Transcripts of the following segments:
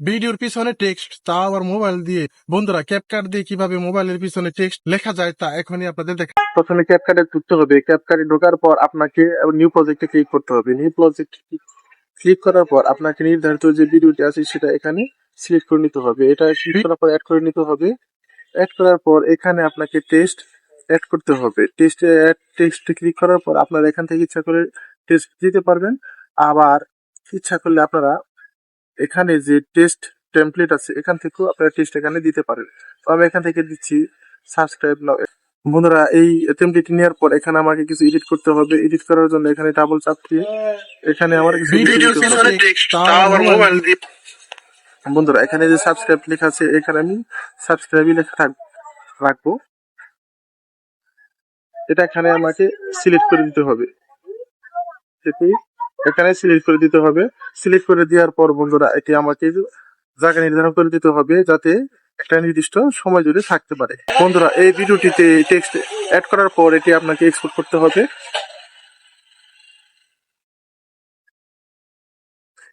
ভিডিওর পিছনে টেক্সট, তা আবার মোবাইল দিয়ে। বন্ধুরা, ক্যাপকাট দিয়ে কিভাবে মোবাইলের পিছনে টেক্সট লেখা যায় তা এখনই আপনাদের দেখা। প্রথমে ক্যাপকাটে ঢুকতে হবে। ক্যাপকাটে ঢোকার পর আপনাকে নিউ প্রজেক্টে ক্লিক করতে হবে। নিউ প্রজেক্ট ক্লিক করার পর আপনাকে নির্ধারিত যে ভিডিওটি আছে সেটা এখানে সিলেক্ট করে নিতে হবে। এটা ক্লিক করার পর অ্যাড করে নিতে হবে। অ্যাড করার পর এখানে আপনাকে টেক্সট অ্যাড করতে হবে। টেক্সটে ক্লিক করার পর আপনারা এখান থেকে ইচ্ছা করে টেক্সট দিতে পারবেন। আবার ইচ্ছা করলে আপনারা এখানে যে টেক্সট টেমপ্লেট আছে এখান থেকেও আপনারা টেক্সট এখানে দিতে পারেন। তো আমি এখান থেকে দিচ্ছি সাবস্ক্রাইব নাও। বন্ধুরা, এই টেমপ্লেট নেওয়ার পর এখানে আমাকে কিছু এডিট করতে হবে। এডিট করার জন্য এখানে ডাবল চাপ দিয়ে এখানে আমার কিছু বন্ধুরা, এখানে যে সাবস্ক্রাইব লেখা আছে এখানে আমি সাবস্ক্রাইবই লেখা রাখবো। এটা এখানে আমাকে সিলেক্ট করে দিতে হবে। এখানে সিলেক্ট করে দিতে হবে। সিলেক্ট করে দেওয়ার পর বন্ধুরা, এটি আমাকে জায়গা নির্ধারণ করে দিতে হবে যাতে একটা নির্দিষ্ট সময় জুড়ে থাকতে পারে। বন্ধুরা, এই ভিডিওটিতে টেক্সট অ্যাড করার পর এটি আপনাকে এক্সপোর্ট করতে হবে।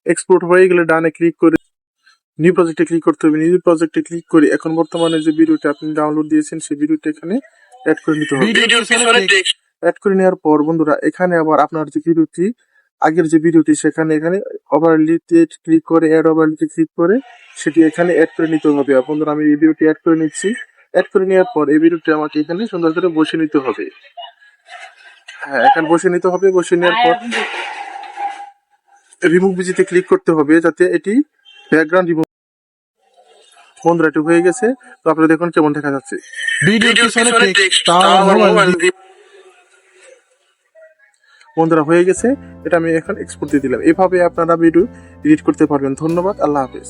এক্সপোর্ট হয়ে গেলে ডানে ক্লিক করে নিউ প্রজেক্টে ক্লিক করতে হবে। নিউ প্রজেক্টে ক্লিক করে এখন বর্তমানে যে ভিডিওটি আপনি ডাউনলোড দিয়েছেন সেই ভিডিওটি এখানে অ্যাড করে নিতে হবে। অ্যাড করে নেওয়ার পর বন্ধুরা, এখানে আবার আপনার যে ভিডিওটি আগের যে ভিডিওটি সেখানে এখানে ওভারলিতে ক্লিক করে অ্যাড ওভারলিতে ক্লিক করে সেটি এখানে অ্যাড করে নিতে হবে। বন্ধুরা, আমি এই ভিডিওটি অ্যাড করে নিচ্ছি। অ্যাড করে নেওয়ার পর এই ভিডিওটি আমাকে এখানে সুন্দর করে বসে নিতে হবে। হ্যাঁ, এখানে বসে নিতে হবে। বসে নেওয়ার পর রিমুভ ভিজিতে ক্লিক করতে হবে যাতে এটি ব্যাকগ্রাউন্ড রিমুভ। বন্ধুরা, এটি হয়ে গেছে। তো আপনারা দেখুন কেমন দেখা যাচ্ছে। বন্ধুরা, হয়ে গেছে। এটা আমি এখন এক্সপোর্ট দিয়ে দিলাম। এভাবে আপনারা ভিডিও এডিট করতে পারবেন। ধন্যবাদ। আল্লাহ হাফেজ।